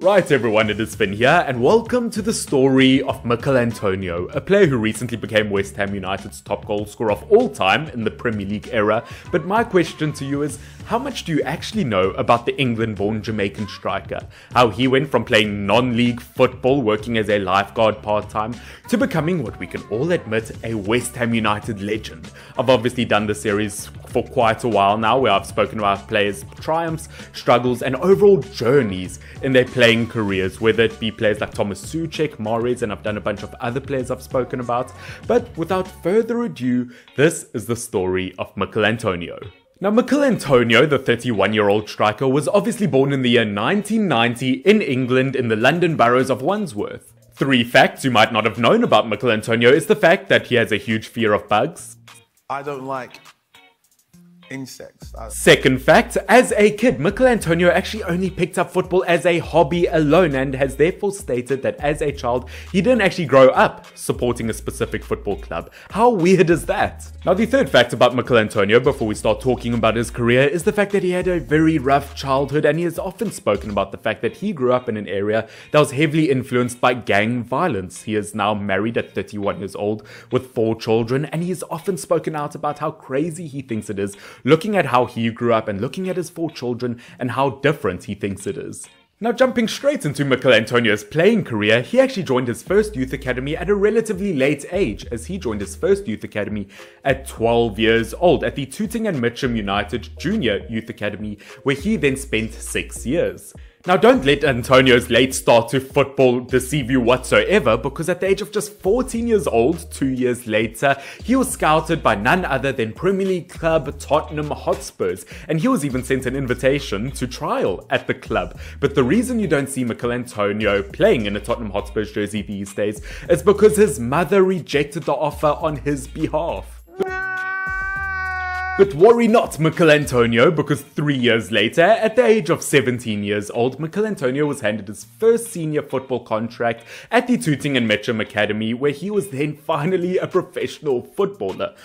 Right everyone, it is Finn here, and welcome to the story of Michail Antonio, a player who recently became West Ham United's top goal scorer of all time in the Premier League era. But my question to you is, how much do you actually know about the England-born Jamaican striker? How he went from playing non-league football, working as a lifeguard part-time, to becoming what we can all admit, a West Ham United legend. I've obviously done this series for quite a while now, where I've spoken about players' triumphs, struggles, and overall journeys in their playing careers, whether it be players like soucek, Mahrez, and I've done a bunch of other players I've spoken about. But without further ado, this is the story of Michail Antonio. Now, Michail Antonio, the 31-year-old striker, was obviously born in the year 1990 in England in the London boroughs of Wandsworth. 3 facts you might not have known about Michail Antonio is the fact that he has a huge fear of bugs. I don't like insects. Second fact, as a kid, Michail Antonio actually only picked up football as a hobby alone, and has therefore stated that as a child, he didn't actually grow up supporting a specific football club. How weird is that? Now, the third fact about Michail Antonio, before we start talking about his career, is the fact that he had a very rough childhood, and he has often spoken about the fact that he grew up in an area that was heavily influenced by gang violence. He is now married at 31 years old with 4 children, and he has often spoken out about how crazy he thinks it is, looking at how he grew up and looking at his 4 children and how different he thinks it is. Now, jumping straight into Michail Antonio's playing career, he actually joined his first youth academy at a relatively late age, as he joined his first youth academy at 12 years old at the Tottenham United Junior Youth Academy, where he then spent 6 years. Now, don't let Antonio's late start to football deceive you whatsoever, because at the age of just 14 years old, 2 years later, he was scouted by none other than Premier League club Tottenham Hotspurs, and he was even sent an invitation to trial at the club. But the reason you don't see Michail Antonio playing in a Tottenham Hotspurs jersey these days is because his mother rejected the offer on his behalf. But worry not, Michail Antonio, because 3 years later, at the age of 17 years old, Michail Antonio was handed his first senior football contract at the Tottenham Academy, where he was then finally a professional footballer.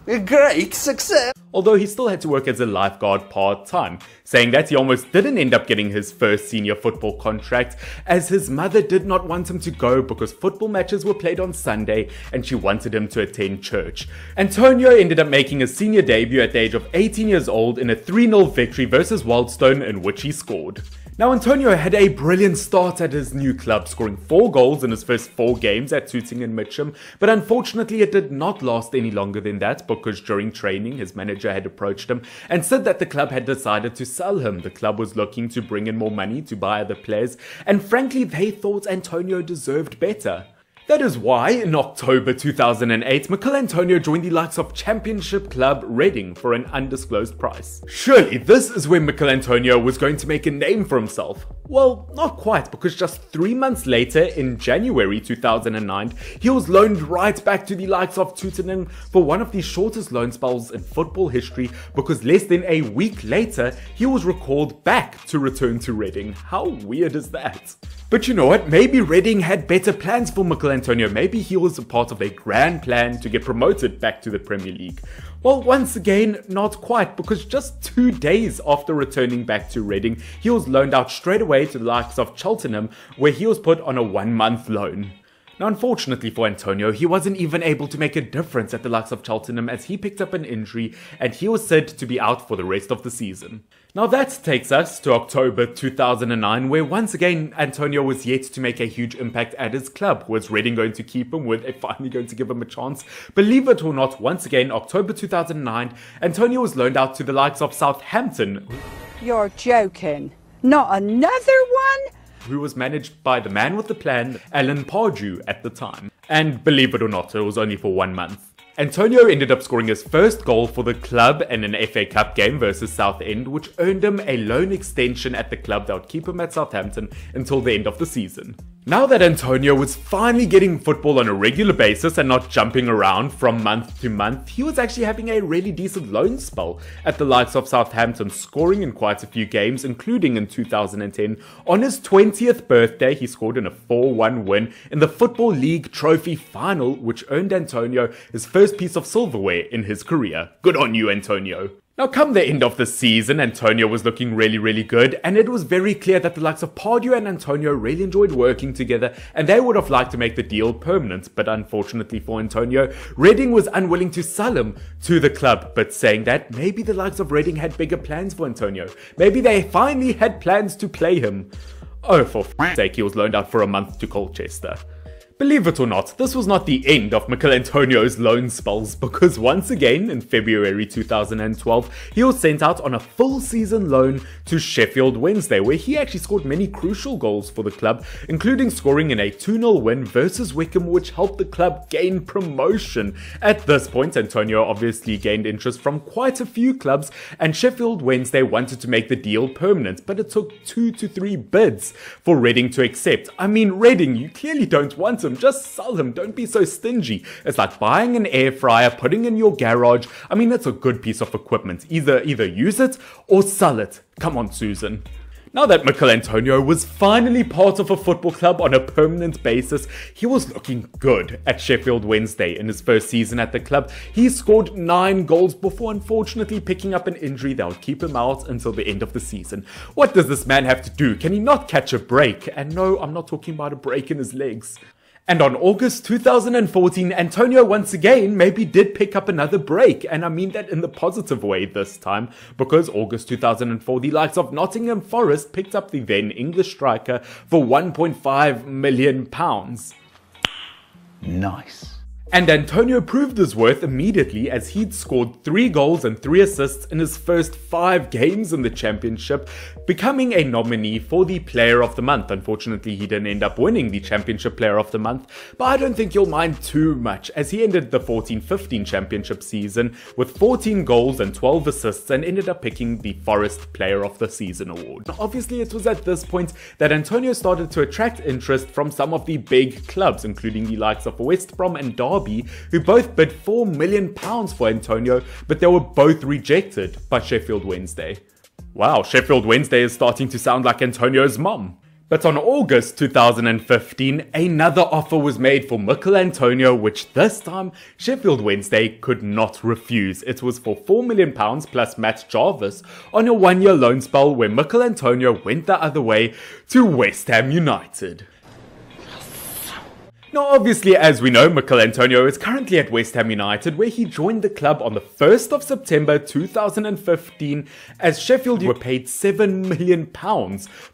A great success! Although he still had to work as a lifeguard part-time, saying that he almost didn't end up getting his first senior football contract, as his mother did not want him to go because football matches were played on Sunday and she wanted him to attend church. Antonio ended up making his senior debut at the age of 18 years old in a 3-0 victory versus Wildstone, in which he scored. Now, Antonio had a brilliant start at his new club, scoring 4 goals in his first 4 games at Tooting and Mitcham, but unfortunately it did not last any longer than that, because during training his manager had approached him and said that the club had decided to sell him. The club was looking to bring in more money to buy other players, and frankly they thought Antonio deserved better. That is why, in October 2008, Michail Antonio joined the likes of Championship club Reading for an undisclosed price. Surely this is where Michail Antonio was going to make a name for himself. Well, not quite, because just 3 months later, in January 2009, he was loaned right back to the likes of Tottenham for one of the shortest loan spells in football history, because less than a week later, he was recalled back to return to Reading. How weird is that? But you know what, maybe Reading had better plans for Michail Antonio. Maybe he was a part of a grand plan to get promoted back to the Premier League. Well, once again, not quite, because just 2 days after returning back to Reading, he was loaned out straight away to the likes of Cheltenham, where he was put on a 1-month loan. Now, unfortunately for Antonio, he wasn't even able to make a difference at the likes of Cheltenham, as he picked up an injury and he was said to be out for the rest of the season. Now that takes us to October 2009, where once again Antonio was yet to make a huge impact at his club. Was Reading going to keep him? Were they finally going to give him a chance? Believe it or not, once again, October 2009, Antonio was loaned out to the likes of Southampton. You're joking. Not another one? Who was managed by the man with the plan, Alan Pardew, at the time. And believe it or not, it was only for 1 month. Antonio ended up scoring his first goal for the club in an FA Cup game versus Southend, which earned him a loan extension at the club that would keep him at Southampton until the end of the season. Now that Antonio was finally getting football on a regular basis and not jumping around from month to month, he was actually having a really decent loan spell at the likes of Southampton, scoring in quite a few games, including in 2010. On his 20th birthday, he scored in a 4-1 win in the Football League Trophy final, which earned Antonio his first piece of silverware in his career. Good on you, Antonio. Now, come the end of the season, Antonio was looking really good, and it was very clear that the likes of Pardew and Antonio really enjoyed working together, and they would have liked to make the deal permanent. But unfortunately for Antonio, Reading was unwilling to sell him to the club, but saying that maybe the likes of Reading had bigger plans for Antonio. Maybe they finally had plans to play him. Oh, for f***'s sake, he was loaned out for a month to Colchester. Believe it or not, this was not the end of Michail Antonio's loan spells, because once again in February 2012, he was sent out on a full season loan to Sheffield Wednesday, where he actually scored many crucial goals for the club, including scoring in a 2-0 win versus Wickham, which helped the club gain promotion. At this point, Antonio obviously gained interest from quite a few clubs, and Sheffield Wednesday wanted to make the deal permanent, but it took 2 to 3 bids for Reading to accept. I mean, Reading, you clearly don't want him. Just sell him. Don't be so stingy. It's like buying an air fryer, putting in your garage. I mean, that's a good piece of equipment. Either use it or sell it. Come on, Susan. Now that Michail Antonio was finally part of a football club on a permanent basis, he was looking good at Sheffield Wednesday in his first season at the club. He scored 9 goals before unfortunately picking up an injury that would keep him out until the end of the season. What does this man have to do? Can he not catch a break? And no, I'm not talking about a break in his legs. And on August 2014, Antonio once again maybe did pick up another break, and I mean that in the positive way this time, because August 2004, the likes of Nottingham Forest picked up the then English striker for £1.5 million. Nice. And Antonio proved his worth immediately, as he'd scored 3 goals and 3 assists in his first 5 games in the championship, becoming a nominee for the Player of the Month. Unfortunately, he didn't end up winning the Championship Player of the Month, but I don't think you'll mind too much, as he ended the 14-15 championship season with 14 goals and 12 assists and ended up picking the Forest Player of the Season award. Obviously, it was at this point that Antonio started to attract interest from some of the big clubs, including the likes of West Brom and Derby, who both bid £4 million for Antonio, but they were both rejected by Sheffield Wednesday. Wow, Sheffield Wednesday is starting to sound like Antonio's mom. But on August 2015, another offer was made for Michail Antonio, which this time Sheffield Wednesday could not refuse. It was for £4 million plus Matt Jarvis on a 1-year loan spell, where Michail Antonio went the other way to West Ham United. Now, obviously, as we know, Michail Antonio is currently at West Ham United, where he joined the club on the 1st of September 2015, as Sheffield were paid £7 million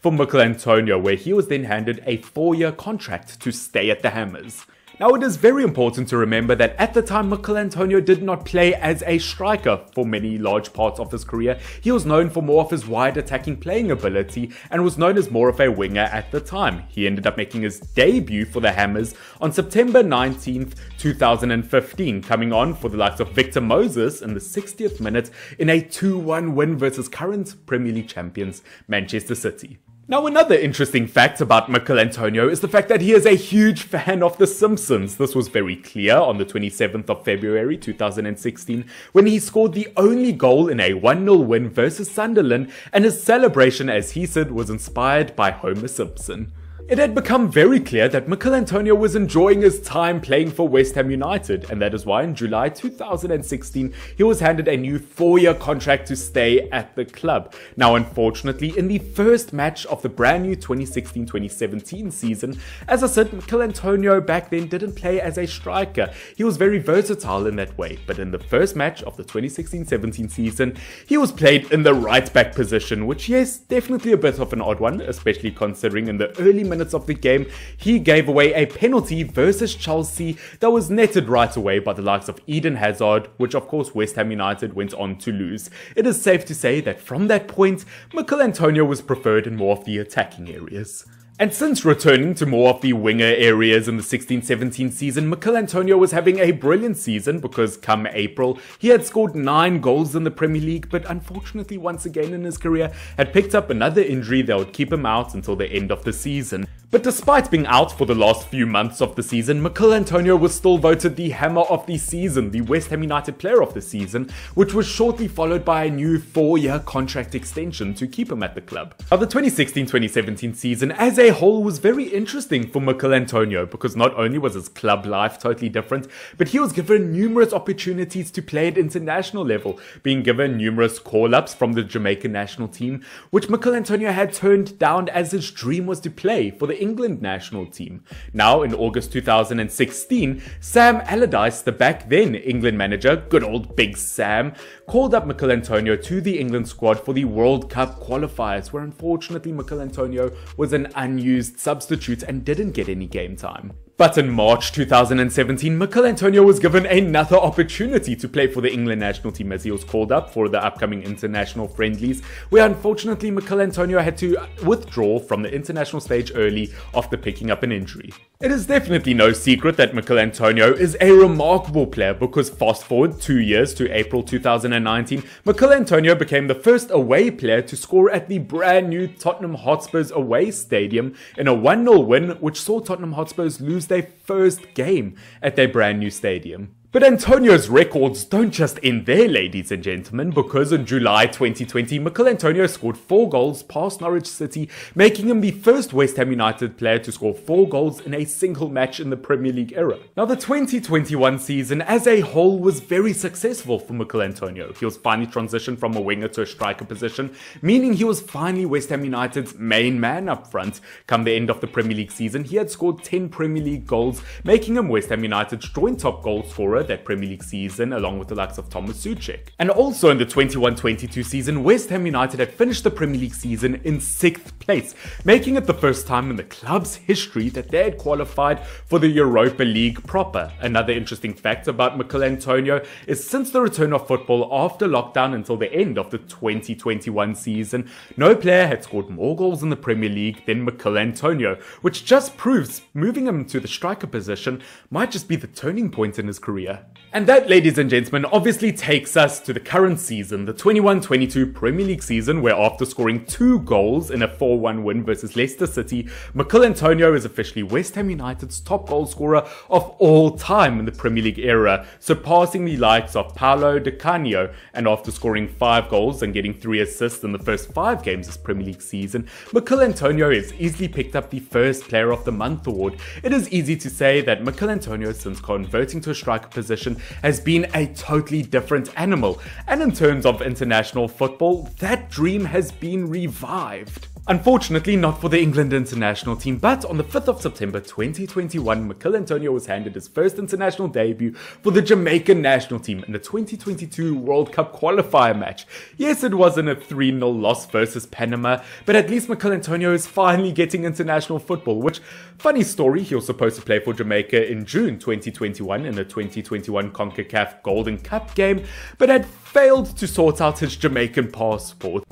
for Michail Antonio, where he was then handed a 4-year contract to stay at the Hammers. Now, it is very important to remember that at the time, Michail Antonio did not play as a striker for many large parts of his career. He was known for more of his wide attacking playing ability and was known as more of a winger at the time. He ended up making his debut for the Hammers on September 19th, 2015, coming on for the likes of Victor Moses in the 60th minute in a 2-1 win versus current Premier League champions Manchester City. Now, another interesting fact about Michail Antonio is the fact that he is a huge fan of The Simpsons. This was very clear on the 27th of February 2016 when he scored the only goal in a 1-0 win versus Sunderland, and his celebration, as he said, was inspired by Homer Simpson. It had become very clear that Michail Antonio was enjoying his time playing for West Ham United, and that is why in July 2016 he was handed a new 4-year contract to stay at the club. Now, unfortunately, in the first match of the brand new 2016-2017 season, as I said, Michail Antonio back then didn't play as a striker. He was very versatile in that way, but in the first match of the 2016-17 season, he was played in the right back position, which, yes, definitely a bit of an odd one, especially considering in the early minutes of the game, he gave away a penalty versus Chelsea that was netted right away by the likes of Eden Hazard, which of course West Ham United went on to lose. It is safe to say that from that point, Michail Antonio was preferred in more of the attacking areas. And since returning to more of the winger areas in the 16-17 season, Michail Antonio was having a brilliant season, because come April, he had scored 9 goals in the Premier League, but unfortunately once again in his career had picked up another injury that would keep him out until the end of the season. But despite being out for the last few months of the season, Michail Antonio was still voted the Hammer of the Season, the West Ham United Player of the Season, which was shortly followed by a new 4-year contract extension to keep him at the club. Now, the 2016-2017 season, as a a whole was very interesting for Michail Antonio because not only was his club life totally different, but he was given numerous opportunities to play at international level, being given numerous call-ups from the Jamaican national team, which Michail Antonio had turned down as his dream was to play for the England national team. Now, in August 2016, Sam Allardyce, the back then England manager, good old Big Sam, called up Michail Antonio to the England squad for the World Cup qualifiers, where unfortunately Michail Antonio was an unused substitute and didn't get any game time. But in March 2017, Michail Antonio was given another opportunity to play for the England national team as he was called up for the upcoming international friendlies, where unfortunately Michail Antonio had to withdraw from the international stage early after picking up an injury. It is definitely no secret that Michail Antonio is a remarkable player because fast forward 2 years to April 2019, Michail Antonio became the first away player to score at the brand new Tottenham Hotspur's away stadium in a 1-0 win, which saw Tottenham Hotspurs lose their first game at their brand new stadium. But Antonio's records don't just end there, ladies and gentlemen, because in July 2020, Michail Antonio scored 4 goals past Norwich City, making him the first West Ham United player to score 4 goals in a single match in the Premier League era. Now, the 2021 season as a whole was very successful for Michail Antonio. He was finally transitioned from a winger to a striker position, meaning he was finally West Ham United's main man up front. Come the end of the Premier League season, he had scored 10 Premier League goals, making him West Ham United's joint top goal scorer that Premier League season, along with the likes of soucek. And also in the 21-22 season, West Ham United had finished the Premier League season in 6th place, making it the first time in the club's history that they had qualified for the Europa League proper. Another interesting fact about Michail Antonio is since the return of football after lockdown until the end of the 2021 season, no player had scored more goals in the Premier League than Michail Antonio, which just proves moving him to the striker position might just be the turning point in his career. And that, ladies and gentlemen, obviously takes us to the current season, the 21-22 Premier League season, where after scoring 2 goals in a 4-1 win versus Leicester City, Michail Antonio is officially West Ham United's top goal scorer of all time in the Premier League era, surpassing the likes of Paulo Di Canio. And after scoring 5 goals and getting 3 assists in the first 5 games this Premier League season, Michail Antonio has easily picked up the first Player of the Month award. It is easy to say that Michail Antonio, since converting to a striker position, has been a totally different animal, and in terms of international football, that dream has been revived. Unfortunately, not for the England international team, but on the 5th of September 2021, Michail Antonio was handed his first international debut for the Jamaican national team in the 2022 World Cup qualifier match. Yes, it wasn't a 3-0 loss versus Panama, but at least Michail Antonio is finally getting international football, which, funny story, he was supposed to play for Jamaica in June 2021 in the 2021 CONCACAF Golden Cup game, but had failed to sort out his Jamaican passport.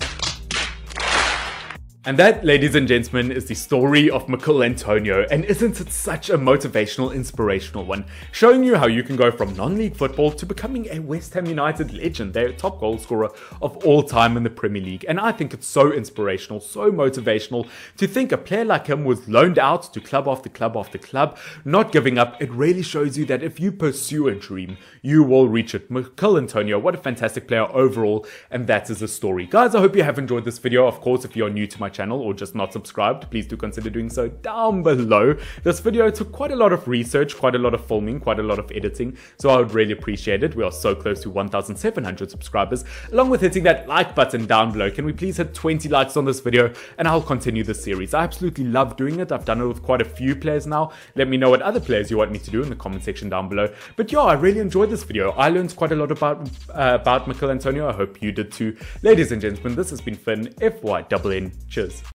And that, ladies and gentlemen, is the story of Michail Antonio, and isn't it such a motivational, inspirational one, showing you how you can go from non-league football to becoming a West Ham United legend, their top goal scorer of all time in the Premier League. And I think it's so inspirational, so motivational to think a player like him was loaned out to club after club after club, not giving up. It really shows you that if you pursue a dream, you will reach it. Michail Antonio, what a fantastic player overall, and that is the story. Guys, I hope you have enjoyed this video. Of course, if you're new to my channel or just not subscribed, please do consider doing so down below. This video took quite a lot of research, quite a lot of filming, quite a lot of editing, so I would really appreciate it. We are so close to 1,700 subscribers. Along with hitting that like button down below, can we please hit 20 likes on this video and I'll continue this series. I absolutely love doing it. I've done it with quite a few players now. Let me know what other players you want me to do in the comment section down below. But yeah, I really enjoyed this video. I learned quite a lot about Michail Antonio. I hope you did too. Ladies and gentlemen, this has been Finn, FYNN. Cheers.